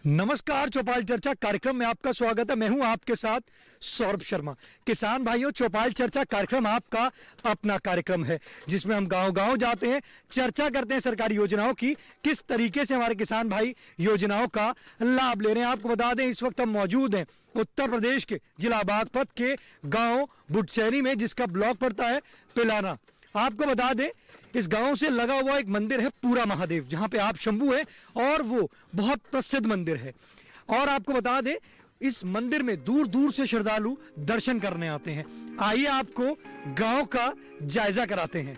नमस्कार, चौपाल चर्चा कार्यक्रम में आपका स्वागत है। मैं हूं आपके साथ सौरभ शर्मा। किसान भाइयों, चौपाल चर्चा कार्यक्रम आपका अपना कार्यक्रम है जिसमें हम गांव-गांव जाते हैं, चर्चा करते हैं सरकारी योजनाओं की, किस तरीके से हमारे किसान भाई योजनाओं का लाभ ले रहे हैं। आपको बता दें, इस वक्त हम मौजूद हैं उत्तर प्रदेश के जिला बागपत के गाँव बुटचैनी में, जिसका ब्लॉक पड़ता है पिलाना। आपको बता दें, इस गांव से लगा हुआ एक मंदिर है पूरा महादेव, जहां पे आप शंभू है और वो बहुत प्रसिद्ध मंदिर है। और आपको बता दें, इस मंदिर में दूर दूर से श्रद्धालु दर्शन करने आते हैं। आइए आपको गांव का जायजा कराते हैं।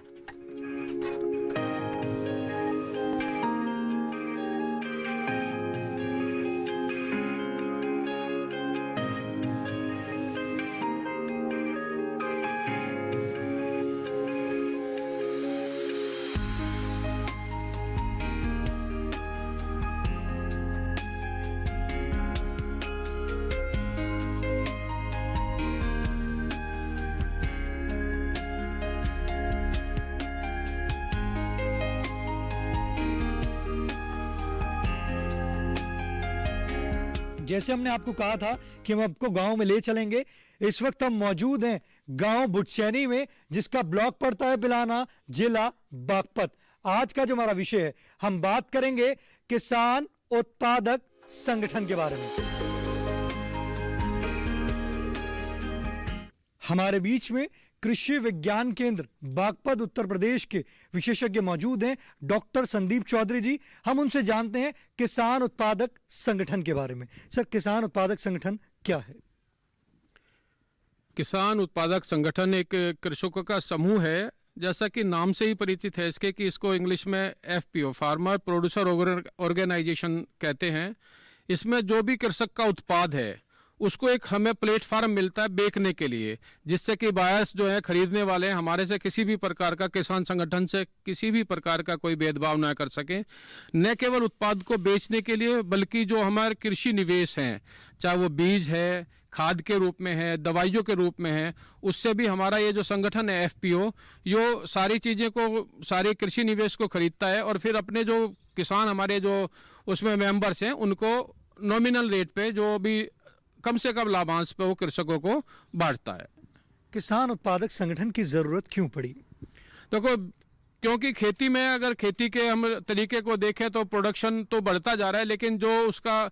जैसे हमने आपको कहा था कि हम आपको गांव में ले चलेंगे, इस वक्त हम मौजूद हैं गांव बुटचैनी में, जिसका ब्लॉक पड़ता है पिलाना, जिला बागपत। आज का जो हमारा विषय है, हम बात करेंगे किसान उत्पादक संगठन के बारे में। हमारे बीच में कृषि विज्ञान केंद्र बागपत उत्तर प्रदेश के विशेषज्ञ मौजूद हैं, डॉक्टर संदीप चौधरी जी। हम उनसे जानते हैं किसान उत्पादक संगठन के बारे में। सर, किसान उत्पादक संगठन क्या है? किसान उत्पादक संगठन एक कृषकों का समूह है, जैसा कि नाम से ही परिचित है इसके कि इसको इंग्लिश में FPO फार्मर प्रोड्यूसर ऑर्गेनाइजेशन कहते हैं। इसमें जो भी कृषक का उत्पाद है उसको एक हमें प्लेटफार्म मिलता है बेचने के लिए, जिससे कि बायर्स जो है खरीदने वाले हैं हमारे से किसी भी प्रकार का, किसान संगठन से किसी भी प्रकार का कोई भेदभाव ना कर सकें। न केवल उत्पाद को बेचने के लिए, बल्कि जो हमारे कृषि निवेश हैं, चाहे वो बीज है, खाद के रूप में है, दवाइयों के रूप में है, उससे भी हमारा ये जो संगठन है FPO, यो सारी चीज़ें को, सारे कृषि निवेश को खरीदता है और फिर अपने जो किसान हमारे जो उसमें मेंबर्स हैं उनको नॉमिनल रेट पे, जो भी कम से कम लाभांश पे, वो कृषकों को बांटता है। किसान उत्पादक संगठन की जरूरत क्यों पड़ी? देखो, क्योंकि खेती में अगर खेती के हम तरीके को देखें तो प्रोडक्शन तो बढ़ता जा रहा है, लेकिन जो उसका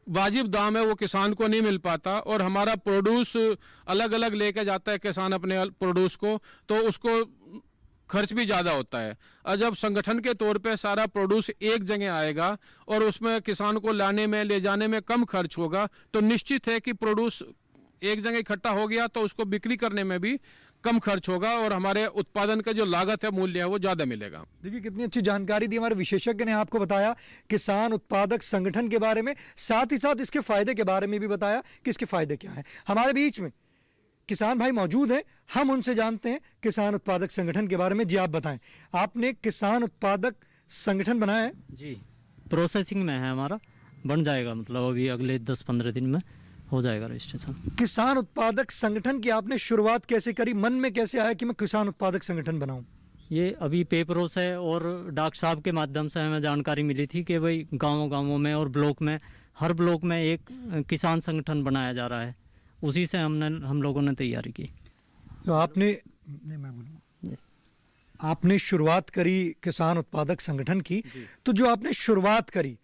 वाजिब दाम है वो किसान को नहीं मिल पाता, और हमारा प्रोड्यूस अलग अलग लेके जाता है किसान अपने प्रोड्यूस को, तो उसको खर्च भी ज़्यादा होता है। और जब संगठन के तौर पे सारा प्रोड्यूस एक जगह आएगा और उसमें किसान को लाने में, ले जाने में कम खर्च होगा, तो निश्चित है कि प्रोड्यूस एक जगह इकट्ठा हो गया तो उसको बिक्री करने में भी कम खर्च होगा और हमारे उत्पादन का जो लागत है, मूल्य है, वो ज़्यादा मिलेगा। देखिए, कितनी अच्छी जानकारी दी हमारे विशेषज्ञ ने। आपको बताया किसान उत्पादक संगठन के बारे में, साथ ही साथ इसके फायदे के बारे में भी बताया कि इसके फायदे क्या हैं। हमारे बीच में किसान भाई मौजूद हैं, हम उनसे जानते हैं किसान उत्पादक संगठन के बारे में। जी, आप बताएं, आपने किसान उत्पादक संगठन बनाया है? जी, प्रोसेसिंग में है हमारा, बन जाएगा, मतलब अभी अगले 10-15 दिन में हो जाएगा रजिस्ट्रेशन। किसान उत्पादक संगठन की आपने शुरुआत कैसे करी? मन में कैसे आया कि मैं किसान उत्पादक संगठन बनाऊं? ये अभी पेपरों से और डॉक्टर साहब के माध्यम से हमें जानकारी मिली थी कि भाई गाँवों में और ब्लॉक में, हर ब्लॉक में एक किसान संगठन बनाया जा रहा है। उसी से हम लोगों ने तैयारी की। तो आपने शुरुआत करी किसान उत्पादक संगठन की, तो जो आपने शुरुआत करी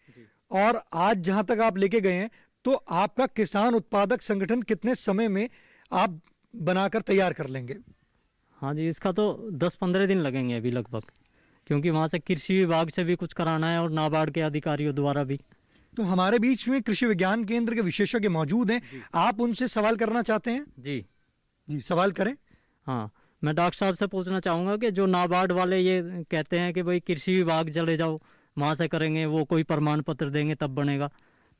और आज जहां तक आप लेके गए हैं, तो आपका किसान उत्पादक संगठन कितने समय में आप बनाकर तैयार कर लेंगे? हाँ जी, इसका तो 10-15 दिन लगेंगे अभी लगभग, क्योंकि वहाँ से कृषि विभाग से भी कुछ कराना है और नाबार्ड के अधिकारियों द्वारा भी। तो हमारे बीच में कृषि विज्ञान केंद्र के विशेषज्ञ मौजूद हैं, आप उनसे सवाल करना चाहते हैं? जी जी, सवाल करें। हाँ, मैं डॉक्टर साहब से पूछना चाहूँगा कि जो नाबार्ड वाले ये कहते हैं कि भाई कृषि विभाग चले जाओ, वहाँ से करेंगे, वो कोई प्रमाण पत्र देंगे तब बनेगा,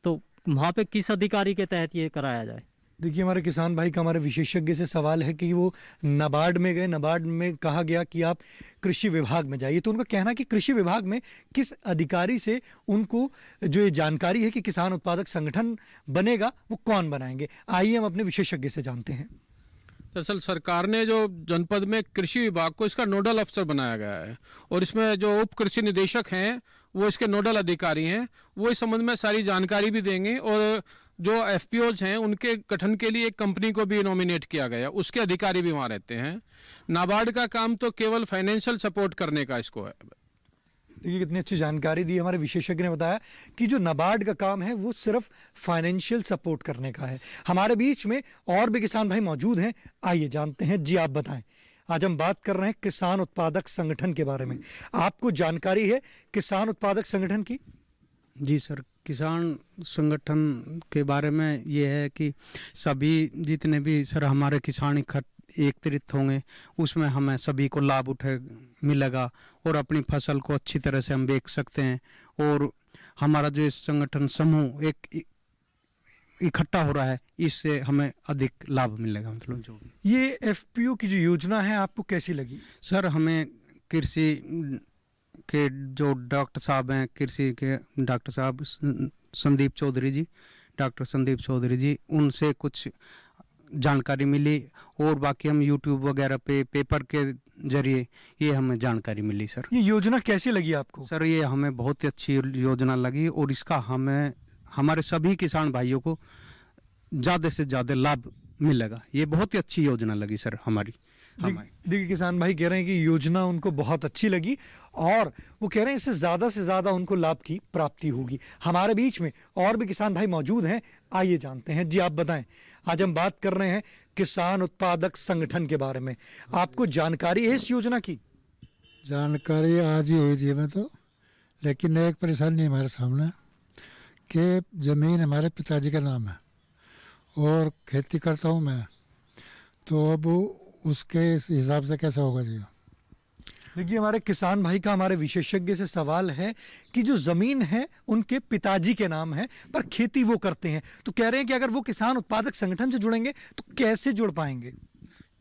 तो वहाँ पे किस अधिकारी के तहत ये कराया जाए? देखिए, हमारे किसान भाई का हमारे विशेषज्ञ से सवाल है कि वो नाबार्ड में गए, नाबार्ड में कहा गया कि आप कृषि विभाग में जाइए, तो उनका कहना है कि कृषि विभाग में किस अधिकारी से उनको जो ये जानकारी है कि किसान उत्पादक संगठन बनेगा, वो कौन बनाएंगे? आइए हम अपने विशेषज्ञ से जानते हैं। दरअसल सरकार ने जो जनपद में कृषि विभाग को इसका नोडल अफसर बनाया गया है और इसमें जो उप कृषि निदेशक हैं वो इसके नोडल अधिकारी हैं, वो इस संबंध में सारी जानकारी भी देंगे और जो एफपीओज हैं उनके गठन के लिए एक कंपनी को भी नॉमिनेट किया गया, उसके अधिकारी भी वहाँ रहते हैं। नाबार्ड का काम तो केवल फाइनेंशियल सपोर्ट करने का इसको है। देखिए कितनी अच्छी जानकारी दी हमारे विशेषज्ञ ने बताया कि जो नाबार्ड का काम है वो सिर्फ फाइनेंशियल सपोर्ट करने का है। हमारे बीच में और भी किसान भाई मौजूद हैं, आइए जानते हैं। जी आप बताएं। आज हम बात कर रहे हैं किसान उत्पादक संगठन के बारे में। आपको जानकारी है किसान उत्पादक संगठन की? जी सर, किसान संगठन के बारे में ये है कि सभी जितने भी सर हमारे किसान एकत्रित होंगे उसमें हमें सभी को लाभ मिलेगा और अपनी फसल को अच्छी तरह से हम बेच सकते हैं। और हमारा जो इस संगठन समूह एक इकट्ठा हो रहा है, इससे हमें अधिक लाभ मिलेगा। मतलब जो ये एफपीओ की जो योजना है आपको कैसी लगी? सर हमें कृषि के जो डॉक्टर साहब हैं, कृषि के डॉक्टर साहब संदीप चौधरी जी, डॉक्टर संदीप चौधरी जी, उनसे कुछ जानकारी मिली और बाकी हम यूट्यूब वगैरह पे पेपर के जरिए ये हमें जानकारी मिली। सर ये योजना कैसी लगी आपको? सर ये हमें बहुत ही अच्छी योजना लगी और इसका हमें हमारे सभी किसान भाइयों को ज़्यादा से ज़्यादा लाभ मिलेगा। ये बहुत ही अच्छी योजना लगी सर हमारी। देखिए किसान भाई कह रहे हैं कि योजना उनको बहुत अच्छी लगी और वो कह रहे हैं इससे ज़्यादा से ज़्यादा उनको लाभ की प्राप्ति होगी। हमारे बीच में और भी किसान भाई मौजूद हैं, आइए जानते हैं। जी आप बताएं। आज हम बात कर रहे हैं किसान उत्पादक संगठन के बारे में। आपको जानकारी है इस योजना की? जानकारी आज ही हुई थी हमें तो, लेकिन एक परेशानी है हमारे सामने कि ज़मीन हमारे पिताजी का नाम है और खेती करता हूँ मैं, तो अब उसके हिसाब से कैसा होगा जी? देखिए हमारे किसान भाई का हमारे विशेषज्ञ से सवाल है कि जो ज़मीन है उनके पिताजी के नाम है पर खेती वो करते हैं, तो कह रहे हैं कि अगर वो किसान उत्पादक संगठन से जुड़ेंगे तो कैसे जुड़ पाएंगे?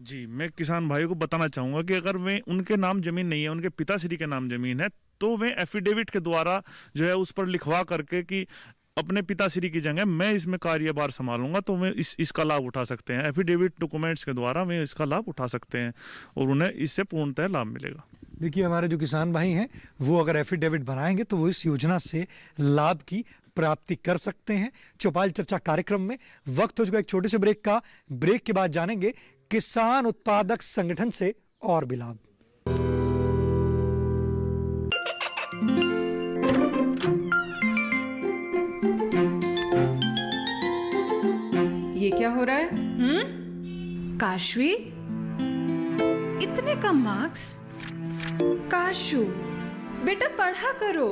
जी, मैं किसान भाइयों को बताना चाहूँगा कि अगर वे उनके नाम ज़मीन नहीं है, उनके पिताश्री के नाम ज़मीन है, तो वे एफिडेविट के द्वारा जो है उस पर लिखवा करके कि अपने पिताश्री की जगह मैं इसमें कार्यभार संभालूंगा, तो वे इसका लाभ उठा सकते हैं। एफिडेविट डॉक्यूमेंट्स के द्वारा वे इसका लाभ उठा सकते हैं और उन्हें इससे पूर्णतः लाभ मिलेगा। देखिए हमारे जो किसान भाई हैं वो अगर एफिडेविट बनाएंगे तो वो इस योजना से लाभ की प्राप्ति कर सकते हैं। चौपाल चर्चा कार्यक्रम में वक्त हो चुका एक छोटे से ब्रेक का। ब्रेक के बाद जानेंगे किसान उत्पादक संगठन से और भी लाभ। ये क्या हो रहा है? काशवी, इतने कम मार्क्स? काशू बेटा पढ़ा करो,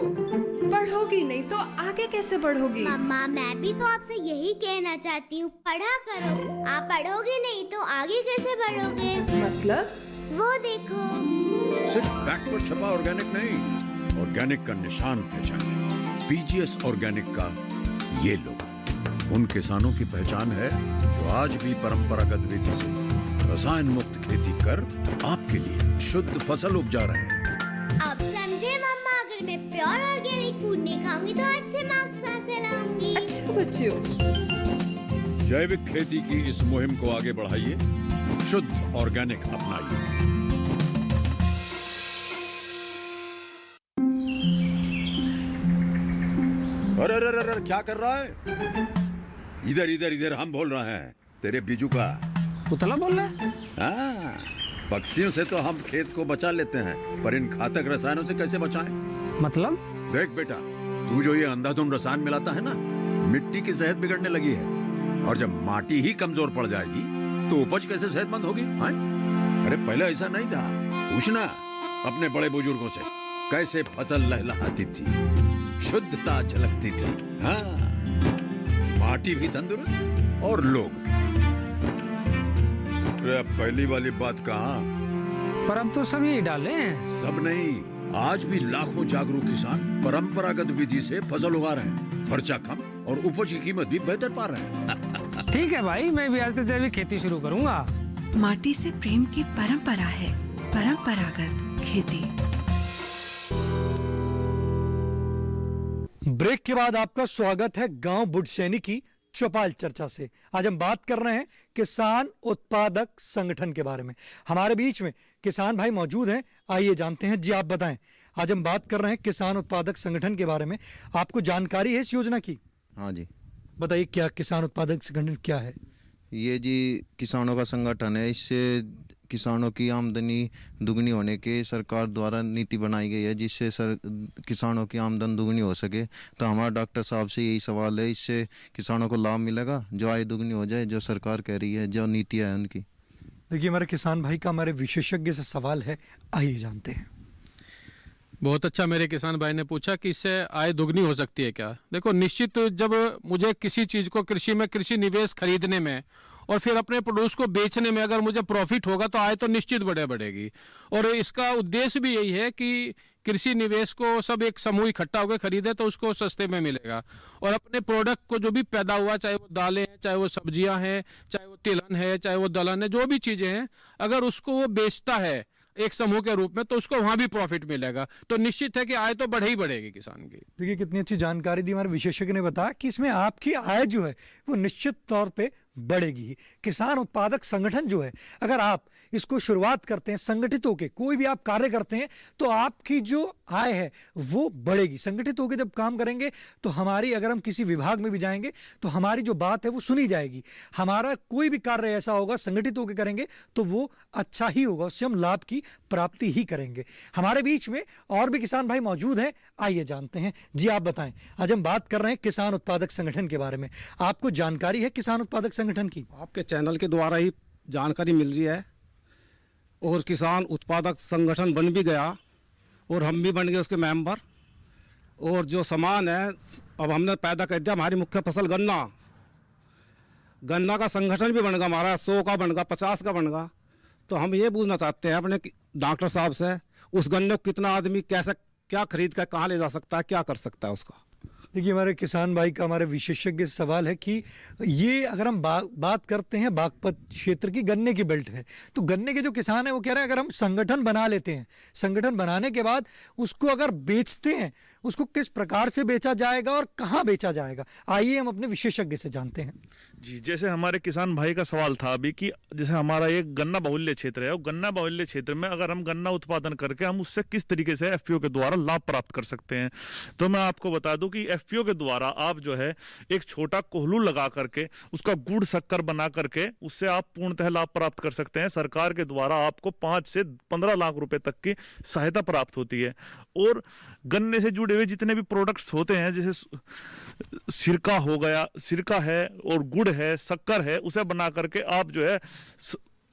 पढ़ोगी नहीं तो आगे कैसे बढ़ोगी? मम्मा मैं भी तो आपसे यही कहना चाहती हूँ, पढ़ा करो। आप पढ़ोगे नहीं तो आगे कैसे बढ़ोगे? मतलब? वो देखो। सिर्फ बैक पर छपा ऑर्गेनिक नहीं, ऑर्गेनिक का निशान पहचाने। पीजीएस ऑर्गेनिक का ये लोगो उन किसानों की पहचान है जो आज भी परंपरागत विधि से रसायन मुक्त खेती कर आपके लिए शुद्ध फसल उपजा रहे हैं। अब समझे मम्मा, अगर मैं प्योर ऑर्गेनिक फूड नहीं खाऊंगी तो अच्छे मार्क्स कहाँ से लाऊंगी? अच्छा बच्चों, जैविक खेती की इस मुहिम को आगे बढ़ाइए, शुद्ध ऑर्गेनिक अपनाइए। अरे अरे अरे क्या कर रहा है? इधर इधर इधर, हम बोल रहे हैं तेरे बीजू का। पुतला बोल रहा है? हाँ, पक्षियों से तो हम खेत को बचा लेते हैं, पर इन घातक रसायनों से कैसे बचाएं? मतलब? देख बेटा, तू जो ये अंधाधुंध रसायन मिलाता है ना, मिट्टी की सेहत बिगड़ने लगी है और जब माटी ही कमजोर पड़ जाएगी तो उपज कैसे सेहतमंद होगी? हाँ? अरे पहले ऐसा नहीं था, पूछना अपने बड़े बुजुर्गों से कैसे फसल लहलहाती थी, शुद्धता झलकती थी। हाँ, माटी भी तंदुरुस्त और लोग। पहली वाली बात कहाँ? पर अब तो सब यही डाले हैं। सब नहीं, आज भी लाखों जागरूक किसान परंपरागत विधि से फसल उगा रहे हैं, खर्चा कम और उपज की कीमत भी बेहतर पा रहे हैं। ठीक है भाई, मैं भी आज से जैविक खेती शुरू करूंगा। माटी से प्रेम की परंपरा है, परंपरागत खेती। ब्रेक के बाद आपका स्वागत है गांव बुढ़सैनी की चौपाल चर्चा से। आज हम बात कर रहे हैं किसान उत्पादक संगठन के बारे में। हमारे बीच में किसान भाई मौजूद हैं, आइए जानते हैं। जी आप बताएं, आज हम बात कर रहे हैं किसान उत्पादक संगठन के बारे में। आपको जानकारी है इस योजना की? हाँ जी, बताइए क्या किसान उत्पादक संगठन क्या है? ये जी किसानों का संगठन है। इससे किसानों की आमदनी दुगनी होने के सरकार द्वारा नीति बनाई गई है, जिससे किसानों की आमदन दुगनी हो सके। तो हमारा डॉक्टर साहब से यही सवाल है, इससे किसानों को लाभ मिलेगा, जो आय दुगनी हो जाए, जो सरकार कह रही है, जो नीतियाँ है उनकी। देखिए हमारे किसान भाई का हमारे विशेषज्ञ से सवाल है, आइए जानते हैं। बहुत अच्छा मेरे किसान भाई ने पूछा कि इससे आय दुगनी हो सकती है क्या। देखो निश्चित, जब मुझे किसी चीज़ को कृषि में कृषि निवेश खरीदने में और फिर अपने प्रोड्यूस को बेचने में अगर मुझे प्रॉफिट होगा तो आय तो निश्चित बढ़ेगी। और इसका उद्देश्य भी यही है कि कृषि निवेश को सब एक समूह इकट्ठा होकर खरीदे तो उसको सस्ते में मिलेगा। और अपने प्रोडक्ट को जो भी पैदा हुआ, चाहे वो दालें हैं, चाहे वो सब्जियां हैं, चाहे वो तिलहन है, चाहे वो दलहन है, जो भी चीज़ें हैं, अगर उसको वो बेचता है एक समूह के रूप में तो उसको वहां भी प्रॉफिट मिलेगा। तो निश्चित है कि आय तो बढ़ेगी किसान की। देखिए कितनी अच्छी जानकारी दी हमारे विशेषज्ञ ने बताया कि इसमें आपकी आय जो है वो निश्चित तौर पे बढ़ेगी ही। किसान उत्पादक संगठन जो है, अगर आप इसको शुरुआत करते हैं संगठित होकर, कोई भी आप कार्य करते हैं तो आपकी जो आय है वो बढ़ेगी। संगठित होकर जब काम करेंगे तो हमारी, अगर हम किसी विभाग में भी जाएंगे तो हमारी जो बात है वो सुनी जाएगी। हमारा कोई भी कार्य ऐसा होगा संगठित होकर करेंगे तो वो अच्छा ही होगा, उससे हम लाभ की प्राप्ति ही करेंगे। हमारे बीच में और भी किसान भाई मौजूद हैं, आइए जानते हैं। जी आप बताएं, आज हम बात कर रहे हैं किसान उत्पादक संगठन के बारे में। आपको जानकारी है किसान उत्पादक संगठन की? आपके चैनल के द्वारा ही जानकारी मिल रही है, और किसान उत्पादक संगठन बन भी गया और हम भी बन गए उसके मेंबर। और जो सामान है अब हमने पैदा कर दिया, हमारी मुख्य फसल गन्ना का संगठन भी बन गया हमारा, 100 का बन गया, 50 का बन गया। तो हम ये पूछना चाहते हैं अपने डॉक्टर साहब से, उस गन्ने को कितना आदमी कैसे क्या खरीद कर कहाँ ले जा सकता है, क्या कर सकता है उसका? देखिए हमारे किसान भाई का हमारे विशेषज्ञ से सवाल है कि ये अगर हम बात करते हैं बागपत क्षेत्र की, गन्ने की बेल्ट है, तो गन्ने के जो किसान है वो कह रहे हैं अगर हम संगठन बना लेते हैं, संगठन बनाने के बाद उसको अगर बेचते हैं, उसको किस प्रकार से बेचा जाएगा और कहाँ बेचा जाएगा, आइए हम अपने विशेषज्ञ से जानते हैं। जी, जैसे हमारे किसान भाई का सवाल था अभी कि जैसे हमारा एक गन्ना बाहुल्य क्षेत्र है, और गन्ना बाहुल्य क्षेत्र में अगर हम गन्ना उत्पादन करके हम उससे किस तरीके से एफपीओ के द्वारा लाभ प्राप्त कर सकते हैं। तो मैं आपको बता दूं कि एफपीओ के द्वारा आप जो है एक छोटा कोहलू लगा करके उसका गुड़ शक्कर बना करके उससे आप पूर्णतः लाभ प्राप्त कर सकते हैं। सरकार के द्वारा आपको 5 से 15 लाख रुपए तक की सहायता प्राप्त होती है। और गन्ने से जुड़े हुए जितने भी प्रोडक्ट्स होते हैं, जैसे सिरका हो गया, सिरका है और गुड़ है, शक्कर है, उसे बना करके आप जो है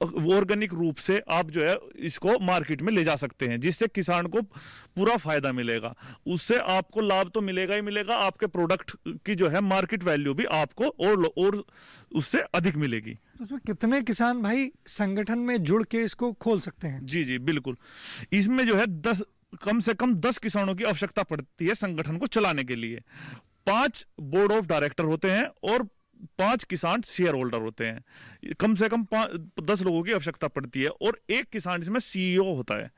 ऑर्गेनिक रूप से आप जो है इसको मार्केट में ले जा सकते हैं, जिससे किसान को पूरा फायदा मिलेगा। उससे आपको लाभ तो मिलेगा ही मिलेगा, आपके प्रोडक्ट की जो है मार्केट वैल्यू भी आपको और उससे अधिक मिलेगी। तो उसमें कितने किसान भाई संगठन में जुड़ के इसको खोल सकते हैं? जी जी बिल्कुल, इसमें जो है कम से कम 10 किसानों की आवश्यकता पड़ती है संगठन को चलाने के लिए। 5 बोर्ड ऑफ डायरेक्टर होते हैं और 5 किसान शेयर होल्डर होते हैं। कम से कम 10 लोगों की आवश्यकता पड़ती है और एक किसान इसमें सीईओ होता है।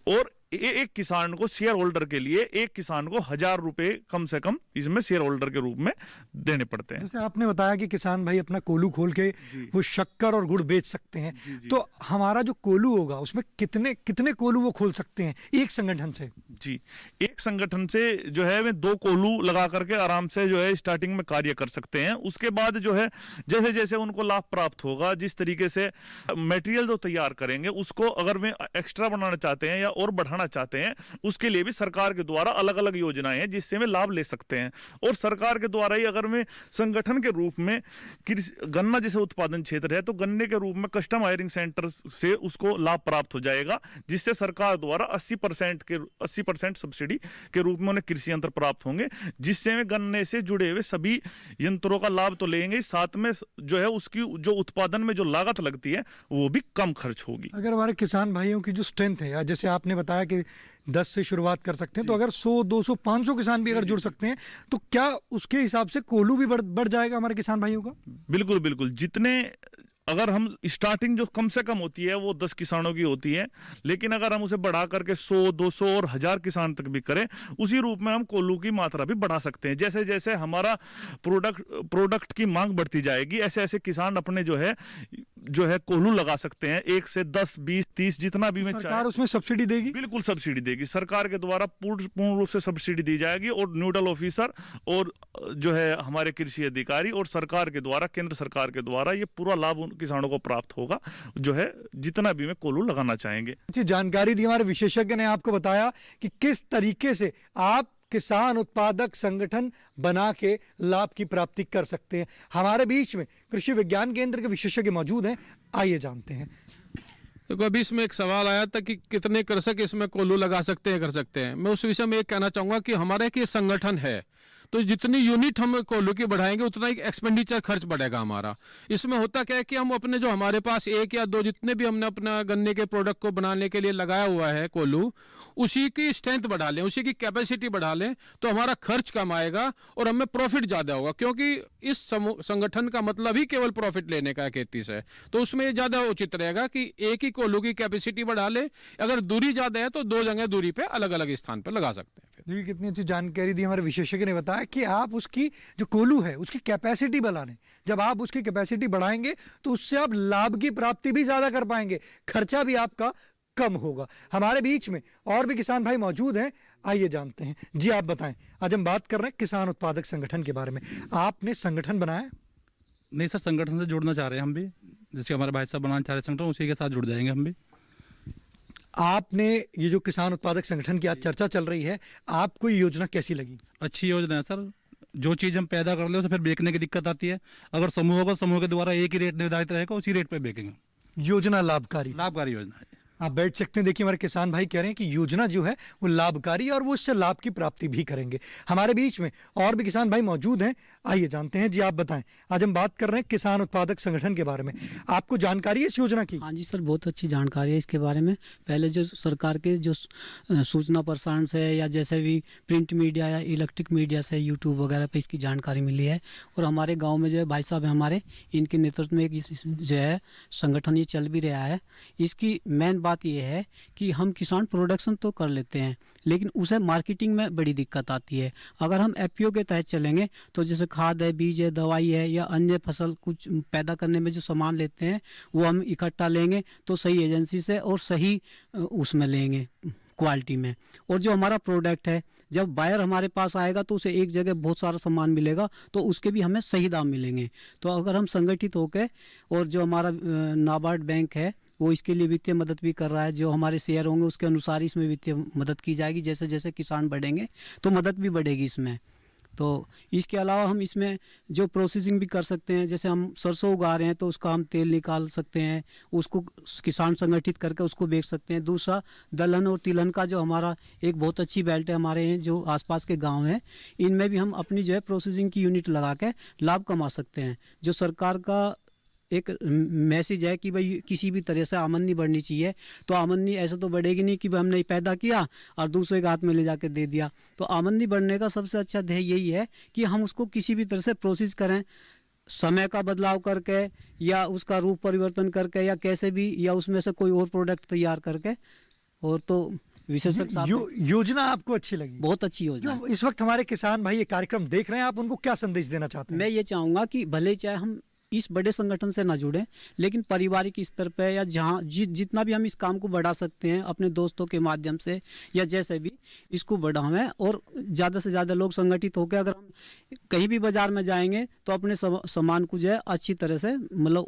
और एक किसान को शेयर होल्डर के लिए एक किसान को 1000 रुपए कम से कम इसमें शेयर होल्डर के रूप में देने पड़ते हैं। जैसे आपने बताया कि किसान भाई अपना कोलू खोल के वो शक्कर और गुड़ बेच सकते हैं, तो हमारा जो कोलू होगा उसमें कितने कोलू वो खोल सकते हैं एक संगठन से? जी, एक संगठन से जो है वे 2 कोलू लगा करके आराम से जो है स्टार्टिंग में कार्य कर सकते हैं। उसके बाद जो है जैसे जैसे उनको लाभ प्राप्त होगा, जिस तरीके से मटेरियल जो तैयार करेंगे उसको अगर वे एक्स्ट्रा बनाना चाहते हैं या और बढ़ाना चाहते हैं, उसके लिए भी सरकार के द्वारा अलग अलग योजनाएं हैं जिससे वे लाभ ले सकते हैं। और सरकार के द्वारा ही अगर वे संगठन के रूप में गन्ना जैसे उत्पादन क्षेत्र है तो गन्ने के रूप में कस्टम हायरिंग सेंटर से उसको लाभ प्राप्त हो जाएगा, जिससे सरकार द्वारा 80% सब्सिडी के रूप में उन्हें कृषि यंत्र प्राप्त होंगे, जिससे वे गन्ने से जुड़े हुए सभी यंत्रों का लाभ तो लेंगे, साथ में जो है उसकी जो उत्पादन में जो लागत लगती है वो भी कम खर्च होगी। अगर हमारे किसान भाइयों की जो स्ट्रेंथ है, जैसे आपने बताया कि 10 से शुरुआत कर सकते हैं, तो अगर 100, 200, 500 किसान भी अगर जुड़ सकते हैं तो क्या उसके हिसाब से कोलू भी बढ़ जाएगा हमारे किसान भाइयों का? बिल्कुल बिल्कुल, जितने अगर हम स्टार्टिंग जो कम से कम होती है वो 10 किसानों की होती है, लेकिन अगर हम उसे बढ़ा करके 100, 200 और 1000 किसान तक भी करें, उसी रूप में हम कोल्हू की मात्रा भी बढ़ा सकते हैं। जैसे जैसे हमारा प्रोडक्ट की मांग बढ़ती जाएगी, ऐसे ऐसे किसान अपने जो है कोल्हू लगा सकते हैं। 1 से 10, 20, 30 जितना भी मैं सरकार उसमें सब्सिडी देगी? बिल्कुल सब्सिडी देगी, सरकार के द्वारा पूर्ण रूप से सब्सिडी दी जाएगी, और न्यूडल ऑफिसर और जो है हमारे कृषि अधिकारी और सरकार के द्वारा, केंद्र सरकार के द्वारा ये पूरा लाभ उन किसानों को प्राप्त होगा जो है जितना भी में कोल्हू लगाना चाहेंगे। अच्छी जानकारी दी हमारे विशेषज्ञ ने, आपको बताया कि किस तरीके से आप किसान उत्पादक संगठन बना के लाभ की प्राप्ति कर सकते हैं। हमारे बीच में कृषि विज्ञान केंद्र के विशेषज्ञ मौजूद हैं, आइए जानते हैं। देखो, अभी इसमें एक सवाल आया था कि कितने कृषक इसमें कोल्हू लगा सकते हैं, कर सकते हैं। मैं उस विषय में एक कहना चाहूँगा कि हमारे एक ये संगठन है, तो जितनी यूनिट हम कोल्हू की बढ़ाएंगे उतना ही एक्सपेंडिचर खर्च बढ़ेगा हमारा। इसमें होता क्या है कि हम अपने जो हमारे पास 1 या 2 जितने भी हमने अपना गन्ने के प्रोडक्ट को बनाने के लिए लगाया हुआ है कोल्हू, उसी की स्ट्रेंथ बढ़ा लें, उसी की कैपेसिटी बढ़ा लें, तो हमारा खर्च कम आएगा और हमें प्रॉफिट ज़्यादा होगा। क्योंकि इस संगठन का मतलब ही केवल प्रॉफिट लेने का है खेती से, तो उसमें ज़्यादा उचित रहेगा कि एक ही कोल्हू की कैपेसिटी बढ़ा ले। अगर दूरी ज़्यादा है तो 2 जगह दूरी पर अलग अलग स्थान पर लगा सकते हैं। देखिए कितनी अच्छी जानकारी दी हमारे विशेषज्ञ ने, बताया कि आप उसकी जो कोल्हू है उसकी कैपेसिटी बढ़ा लें। जब आप उसकी कैपेसिटी बढ़ाएंगे तो उससे आप लाभ की प्राप्ति भी ज़्यादा कर पाएंगे, खर्चा भी आपका कम होगा। हमारे बीच में और भी किसान भाई मौजूद हैं, आइए जानते हैं। जी आप बताएं, आज हम बात कर रहे हैं किसान उत्पादक संगठन के बारे में। आपने संगठन बनाया? नहीं सर, संगठन से जुड़ना चाह रहे हैं हम भी, जैसे हमारे भाई साहब बनाना चाह रहे हैं संगठन, उसी के साथ जुड़ जाएंगे हम भी। आपने ये जो किसान उत्पादक संगठन की आज चर्चा चल रही है, आपको ये योजना कैसी लगी? अच्छी योजना है सर। जो चीज़ हम पैदा कर ले उसे फिर बेचने की दिक्कत आती है। अगर समूह होगा, समूह के द्वारा एक ही रेट निर्धारित रहेगा, उसी रेट पे बेचेंगे। योजना लाभकारी योजना है। आप बैठ सकते हैं। देखिए हमारे किसान भाई कह रहे हैं कि योजना जो है वो लाभकारी और वो इससे लाभ की प्राप्ति भी करेंगे। हमारे बीच में और भी किसान भाई मौजूद हैं, आइए जानते हैं। जी आप बताएं, आज हम बात कर रहे हैं किसान उत्पादक संगठन के बारे में। आपको जानकारी है इस योजना की? हाँ जी सर, बहुत अच्छी जानकारी है इसके बारे में। पहले जो सरकार के जो सूचना प्रसारण से या जैसे भी प्रिंट मीडिया या इलेक्ट्रिक मीडिया से, यूट्यूब वगैरह पे इसकी जानकारी मिली है। और हमारे गाँव में जो है भाई साहब है हमारे, इनके नेतृत्व में एक जो है संगठन ये चल भी रहा है। इसकी मेन बात यह है कि हम किसान प्रोडक्शन तो कर लेते हैं, लेकिन उसे मार्केटिंग में बड़ी दिक्कत आती है। अगर हम एफपीओ के तहत चलेंगे तो जैसे खाद है, बीज है, दवाई है या अन्य फसल कुछ पैदा करने में जो सामान लेते हैं वो हम इकट्ठा लेंगे तो सही एजेंसी से और सही उसमें लेंगे क्वालिटी में। और जो हमारा प्रोडक्ट है, जब बायर हमारे पास आएगा तो उसे एक जगह बहुत सारा सामान मिलेगा, तो उसके भी हमें सही दाम मिलेंगे। तो अगर हम संगठित होकर, और जो हमारा नाबार्ड बैंक है वो इसके लिए वित्तीय मदद भी कर रहा है, जो हमारे शेयर होंगे उसके अनुसार इसमें वित्तीय मदद की जाएगी। जैसे जैसे किसान बढ़ेंगे तो मदद भी बढ़ेगी इसमें। तो इसके अलावा हम इसमें जो प्रोसेसिंग भी कर सकते हैं। जैसे हम सरसों उगा रहे हैं तो उसका हम तेल निकाल सकते हैं, उसको किसान संगठित करके उसको बेच सकते हैं। दूसरा, दलहन और तिलहन का जो हमारा एक बहुत अच्छी बेल्ट है हमारे यहाँ जो आसपास के गांव हैं, इनमें भी हम अपनी जो है प्रोसेसिंग की यूनिट लगा के लाभ कमा सकते हैं। जो सरकार का एक मैसेज है कि भाई किसी भी तरह से आमदनी बढ़नी चाहिए, तो आमदनी ऐसे तो बढ़ेगी नहीं कि भाई हमने पैदा किया और दूसरे के हाथ में ले जाके दे दिया। तो आमदनी बढ़ने का सबसे अच्छा ध्येय यही है कि हम उसको किसी भी तरह से प्रोसेस करें, समय का बदलाव करके या उसका रूप परिवर्तन करके या कैसे भी, या उसमें से कोई और प्रोडक्ट तैयार करके। और तो विशेषज्ञ योजना आपको अच्छी लगी? बहुत अच्छी योजना। इस वक्त हमारे किसान भाई ये कार्यक्रम देख रहे हैं, आप उनको क्या संदेश देना चाहते हैं? मैं ये चाहूँगा कि भले चाहे हम इस बड़े संगठन से ना जुड़ें, लेकिन पारिवारिक स्तर पे या जहाँ जितना भी हम इस काम को बढ़ा सकते हैं अपने दोस्तों के माध्यम से या जैसे भी इसको बढ़ावें, और ज़्यादा से ज़्यादा लोग संगठित होकर अगर हम कहीं भी बाज़ार में जाएंगे तो अपने सामान को जो है अच्छी तरह से मतलब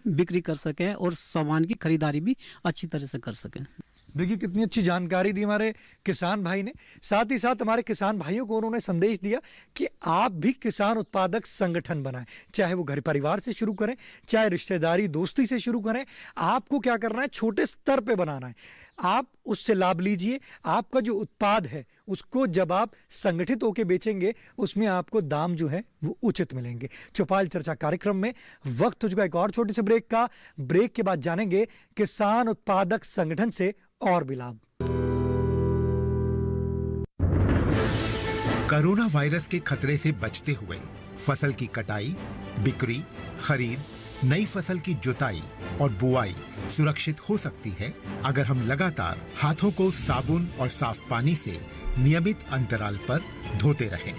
बिक्री कर सकें और सामान की खरीदारी भी अच्छी तरह से कर सकें। देखिए कितनी अच्छी जानकारी दी हमारे किसान भाई ने। साथ ही साथ हमारे किसान भाइयों को उन्होंने संदेश दिया कि आप भी किसान उत्पादक संगठन बनाएं, चाहे वो घर परिवार से शुरू करें, चाहे रिश्तेदारी दोस्ती से शुरू करें। आपको क्या करना है, छोटे स्तर पे बनाना है। आप उससे लाभ लीजिए। आपका जो उत्पाद है उसको जब आप संगठित होकर बेचेंगे उसमें आपको दाम जो है वो उचित मिलेंगे। चौपाल चर्चा कार्यक्रम में वक्त हो चुका एक और छोटे से ब्रेक का। ब्रेक के बाद जानेंगे किसान उत्पादक संगठन से और भी लाभ। कोरोना वायरस के खतरे से बचते हुए फसल की कटाई, बिक्री, खरीद नई फसल की जुताई और बुआई सुरक्षित हो सकती है अगर हम लगातार हाथों को साबुन और साफ पानी से नियमित अंतराल पर धोते रहें।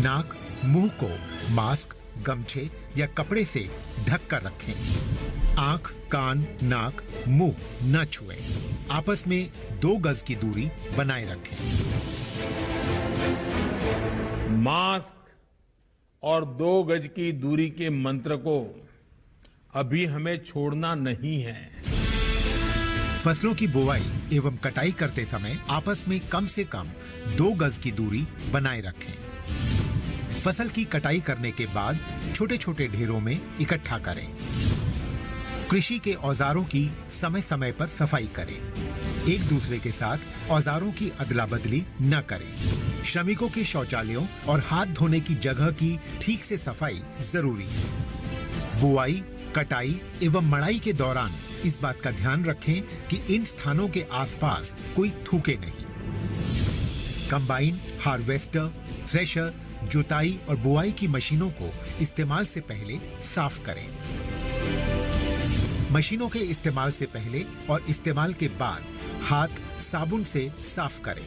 नाक, मुंह को मास्क, गमछे या कपड़े से ढक कर रखें। आंख, कान, नाक, मुंह न छुएं। आपस में 2 गज की दूरी बनाए रखें। मास्क और 2 गज की दूरी के मंत्र को अभी हमें छोड़ना नहीं है। फसलों की बुवाई एवं कटाई करते समय आपस में कम से कम 2 गज की दूरी बनाए रखें। फसल की कटाई करने के बाद छोटे छोटे ढेरों में इकट्ठा करें। कृषि के औजारों की समय समय पर सफाई करें। एक दूसरे के साथ औजारों की अदला बदली न करें। श्रमिकों के शौचालयों और हाथ धोने की जगह की ठीक से सफाई जरूरी है। बुआई, कटाई एवं मड़ाई के दौरान इस बात का ध्यान रखें कि इन स्थानों के आसपास कोई थूके नहीं। कंबाइन, हार्वेस्टर, थ्रेशर, जुताई और बुआई की मशीनों को इस्तेमाल से पहले साफ करें। मशीनों के इस्तेमाल से पहले और इस्तेमाल के बाद हाथ साबुन से साफ करें।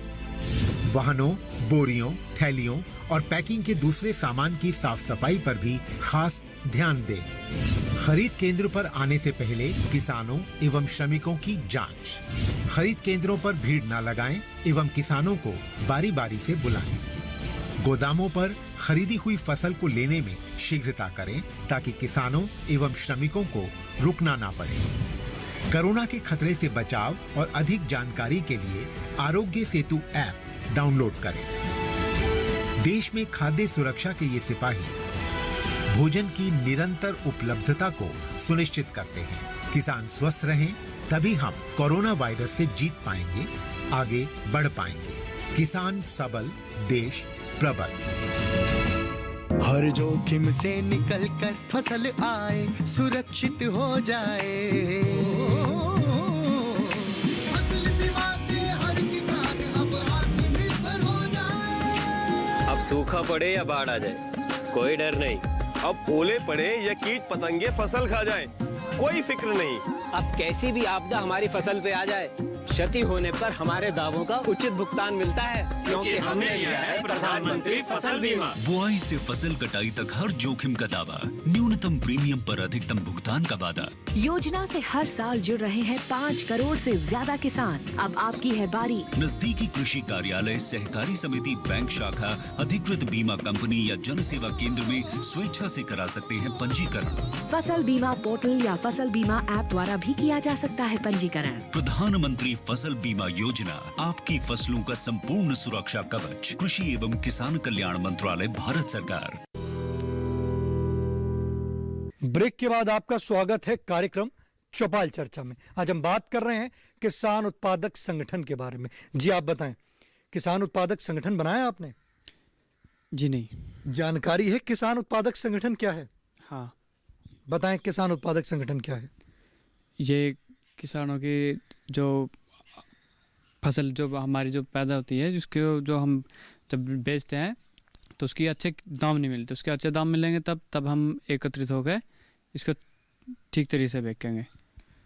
वाहनों, बोरियों, थैलियों और पैकिंग के दूसरे सामान की साफ सफाई पर भी खास ध्यान दें। खरीद केंद्र पर आने से पहले किसानों एवं श्रमिकों की जांच। खरीद केंद्रों पर भीड़ न लगाएं एवं किसानों को बारी बारी से बुलाएं। गोदामों पर खरीदी हुई फसल को लेने में शीघ्रता करें ताकि किसानों एवं श्रमिकों को रुकना ना पड़े। कोरोना के खतरे से बचाव और अधिक जानकारी के लिए आरोग्य सेतु ऐप डाउनलोड करें। देश में खाद्य सुरक्षा के ये सिपाही भोजन की निरंतर उपलब्धता को सुनिश्चित करते हैं। किसान स्वस्थ रहें तभी हम कोरोना वायरस से जीत पाएंगे, आगे बढ़ पाएंगे। किसान सबल, देश प्रबल। हर जोखिम से निकल कर फसल आए, सुरक्षित हो जाए। फसल बीमा से हर किसान अब आत्मनिर्भर हो जाए। अब सूखा पड़े या बाढ़ आ जाए, कोई डर नहीं। अब ओले पड़े या कीट पतंगे फसल खा जाए, कोई फिक्र नहीं। अब कैसी भी आपदा हमारी फसल पे आ जाए, क्षति होने पर हमारे दावों का उचित भुगतान मिलता है, क्योंकि हमने लिया है प्रधानमंत्री फसल बीमा। बुआई से फसल कटाई तक हर जोखिम का दावा, न्यूनतम प्रीमियम पर अधिकतम भुगतान का वादा। योजना से हर साल जुड़ रहे हैं 5 करोड़ से ज्यादा किसान। अब आपकी है बारी। नजदीकी कृषि कार्यालय, सहकारी समिति, बैंक शाखा, अधिकृत बीमा कंपनी या जन सेवा केंद्र में स्वेच्छा से करा सकते हैं पंजीकरण। फसल बीमा पोर्टल या फसल बीमा ऐप द्वारा भी किया जा सकता है पंजीकरण। प्रधानमंत्री फसल बीमा योजना, आपकी फसलों का संपूर्ण सुरक्षा कवच। कृषि एवं किसान कल्याण मंत्रालय, भारत सरकार। ब्रेक के बाद आपका स्वागत है कार्यक्रम चौपाल चर्चा में। आज हम बात कर रहे हैं किसान उत्पादक संगठन के बारे में। जी आप बताएं, किसान उत्पादक संगठन बनाया आपने? जी नहीं। जानकारी है किसान उत्पादक संगठन क्या है? हाँ बताएं, किसान उत्पादक संगठन क्या है? ये किसानों की जो फसल जो हमारी जो पैदा होती है, जिसके जो हम जब बेचते हैं तो उसकी अच्छे दाम नहीं मिलते। उसके अच्छे दाम मिलेंगे तब हम एकत्रित हो गए इसको ठीक तरीके से बेचेंगे।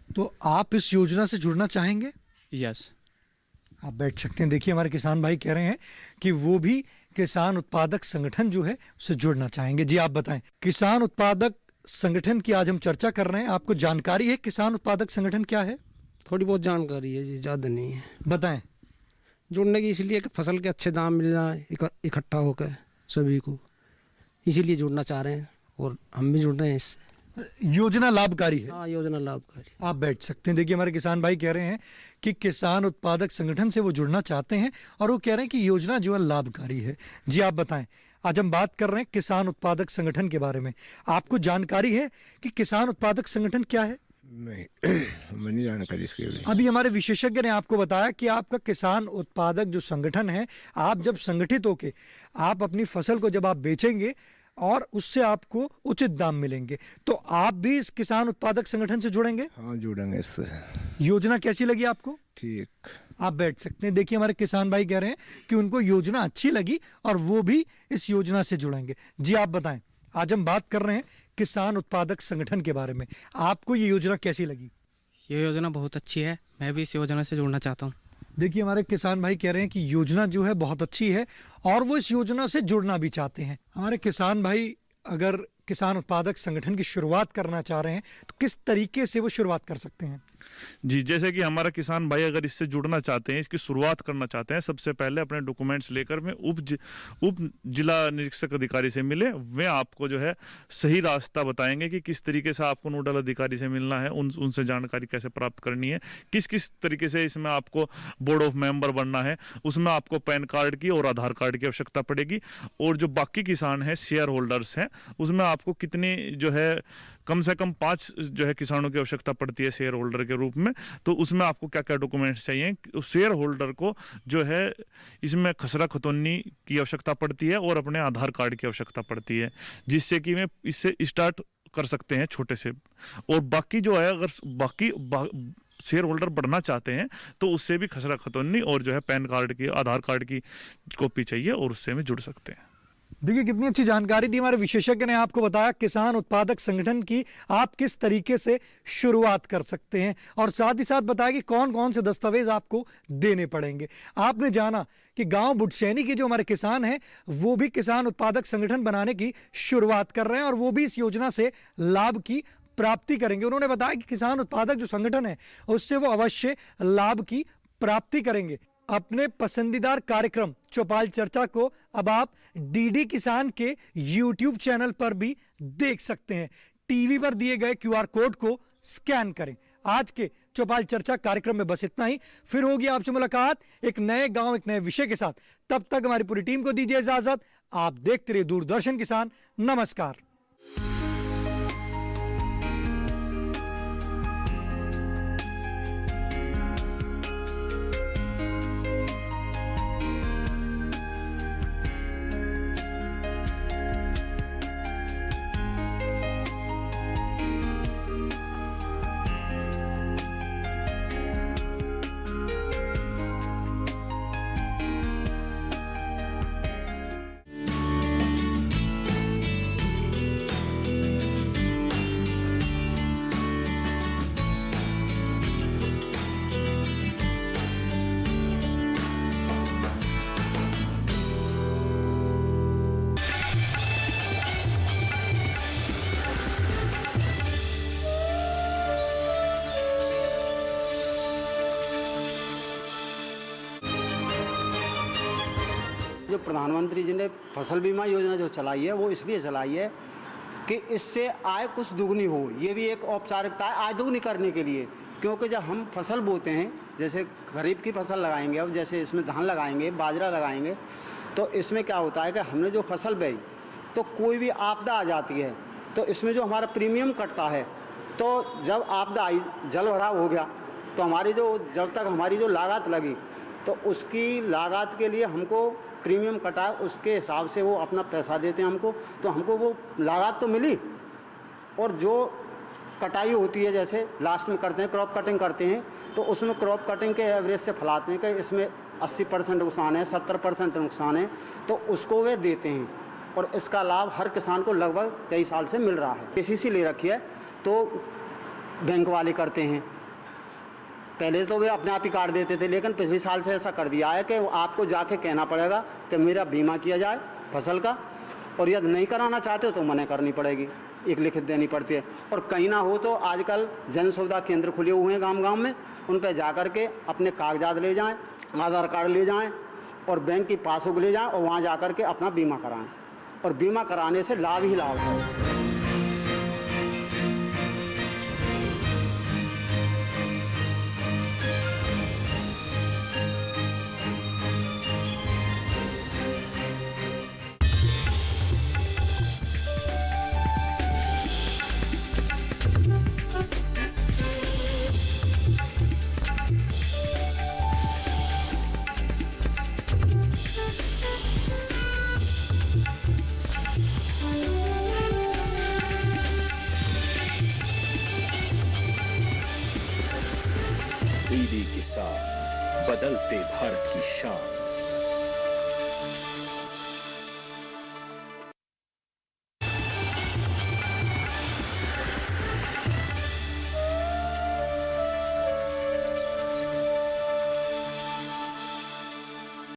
तो आप इस योजना से जुड़ना चाहेंगे? यस। आप बैठ सकते हैं। देखिए हमारे किसान भाई कह रहे हैं कि वो भी किसान उत्पादक संगठन जो है उससे जुड़ना चाहेंगे। जी आप बताएं, किसान उत्पादक संगठन की आज हम चर्चा कर रहे हैं। आपको जानकारी है किसान उत्पादक संगठन क्या है? थोड़ी बहुत जानकारी है जी, ज़्यादा नहीं है। बताएं। जुड़ने की इसलिए कि फसल के अच्छे दाम मिल रहा है इकट्ठा होकर सभी को, इसीलिए जुड़ना चाह रहे हैं और हम भी जुड़ रहे हैं इससे। योजना लाभकारी है। हाँ, योजना लाभकारी। आप बैठ सकते हैं। देखिए हमारे किसान भाई कह रहे हैं कि किसान उत्पादक संगठन से वो जुड़ना चाहते हैं और वो कह रहे हैं कि योजना जो है लाभकारी है। जी आप बताएं, आज हम बात कर रहे हैं किसान उत्पादक संगठन के बारे में। आपको जानकारी है कि किसान उत्पादक संगठन क्या है? नहीं, मैं नहीं जानकारी इसके लिए। अभी हमारे विशेषज्ञ ने आपको बताया कि आपका किसान उत्पादक जो संगठन है, आप जब संगठित होके आप अपनी फसल को जब आप बेचेंगे और उससे आपको उचित दाम मिलेंगे, तो आप भी इस किसान उत्पादक संगठन से जुड़ेंगे? हाँ, जुड़ेंगे इससे। योजना कैसी लगी आपको? ठीक। आप बैठ सकते हैं। देखिए हमारे किसान भाई कह रहे हैं कि उनको योजना अच्छी लगी और वो भी इस योजना से जुड़ेंगे। जी आप बताएं, आज हम बात कर रहे हैं किसान उत्पादक संगठन के बारे में। आपको ये योजना कैसी लगी? ये योजना बहुत अच्छी है, मैं भी इस योजना से जुड़ना चाहता हूँ। देखिए, हमारे किसान भाई कह रहे हैं कि योजना जो है बहुत अच्छी है और वो इस योजना से जुड़ना भी चाहते हैं। हमारे किसान भाई अगर किसान उत्पादक संगठन की शुरुआत करना चाह रहे हैं तो किस तरीके से वो शुरुआत कर सकते हैं? जी, जैसे कि हमारा किसान भाई अगर इससे जुड़ना चाहते हैं, इसकी शुरुआत करना चाहते हैं, सबसे पहले अपने डॉक्यूमेंट्स लेकर में उप जिला निरीक्षक अधिकारी से मिले। वे आपको जो है सही रास्ता बताएंगे कि किस तरीके से आपको नोडल अधिकारी से मिलना है, उनसे जानकारी कैसे प्राप्त करनी है, किस किस तरीके से इसमें आपको बोर्ड ऑफ मेंबर बनना है, उसमें आपको पैन कार्ड की और आधार कार्ड की आवश्यकता पड़ेगी। और जो बाकी किसान हैं, शेयर होल्डर्स हैं, उसमें आपको कितनी जो है कम से कम 5 जो है किसानों की आवश्यकता पड़ती है शेयर होल्डर के रूप में। तो उसमें आपको क्या क्या डॉक्यूमेंट्स चाहिए? शेयर होल्डर को जो है इसमें खसरा खतौनी की आवश्यकता पड़ती है और अपने आधार कार्ड की आवश्यकता पड़ती है, जिससे कि वे इससे स्टार्ट कर सकते हैं छोटे से। और बाकी जो है, अगर बाकी शेयर होल्डर बढ़ना चाहते हैं तो उससे भी खसरा खतौनी और जो है पैन कार्ड की, आधार कार्ड की कॉपी चाहिए और उससे भी जुड़ सकते हैं। देखिए, कितनी अच्छी जानकारी दी हमारे विशेषज्ञ ने आपको बताया किसान उत्पादक संगठन की आप किस तरीके से शुरुआत कर सकते हैं और साथ ही साथ बताया कि कौन कौन से दस्तावेज आपको देने पड़ेंगे। आपने जाना कि गांव बुटसैनी के जो हमारे किसान हैं वो भी किसान उत्पादक संगठन बनाने की शुरुआत कर रहे हैं और वो भी इस योजना से लाभ की प्राप्ति करेंगे। उन्होंने बताया कि किसान उत्पादक जो संगठन है उससे वो अवश्य लाभ की प्राप्ति करेंगे। अपने पसंदीदार कार्यक्रम चौपाल चर्चा को अब आप डीडी किसान के YouTube चैनल पर भी देख सकते हैं। टीवी पर दिए गए QR कोड को स्कैन करें। आज के चौपाल चर्चा कार्यक्रम में बस इतना ही। फिर होगी आपसे मुलाकात एक नए गांव, एक नए विषय के साथ। तब तक हमारी पूरी टीम को दीजिए इजाजत। आप देखते रहिए दूरदर्शन किसान। नमस्कार। जो प्रधानमंत्री जी ने फसल बीमा योजना जो चलाई है वो इसलिए चलाई है कि इससे आय कुछ दुगनी हो। ये भी एक औपचारिकता है आय दुगनी करने के लिए, क्योंकि जब हम फसल बोते हैं, जैसे खरीफ की फसल लगाएंगे, अब जैसे इसमें धान लगाएंगे, बाजरा लगाएंगे, तो इसमें क्या होता है कि हमने जो फसल बोई तो कोई भी आपदा आ जाती है तो इसमें जो हमारा प्रीमियम कटता है, तो जब आपदा आई, जल भराव हो गया, तो हमारी जो जब तक हमारी जो लागत लगी तो उसकी लागत के लिए हमको प्रीमियम कटा, उसके हिसाब से वो अपना पैसा देते हैं हमको, तो हमको वो लागत तो मिली। और जो कटाई होती है, जैसे लास्ट में करते हैं क्रॉप कटिंग करते हैं, तो उसमें क्रॉप कटिंग के एवरेज से फलाते हैं कि इसमें 80% नुकसान है, 70% नुकसान है, तो उसको वे देते हैं। और इसका लाभ हर किसान को लगभग 23 साल से मिल रहा है। KCC ले रखी है तो बैंक वाले करते हैं। पहले तो वे अपने आप ही काट देते थे, लेकिन पिछले साल से ऐसा कर दिया है कि आपको जाके कहना पड़ेगा कि मेरा बीमा किया जाए फसल का, और यदि नहीं कराना चाहते हो तो मना करनी पड़ेगी, एक लिखित देनी पड़ती है। और कहीं ना हो तो आजकल जन सुविधा केंद्र खुले हुए हैं गांव-गांव में, उन पर जा कर के अपने कागजात ले जाएं, आधार कार्ड ले जाएं और बैंक की पासबुक ले जाएं और वहाँ जा कर के अपना बीमा कराएं। और बीमा कराने से लाभ ही लाभ है। डीडी किसान, बदलते भारत की शान।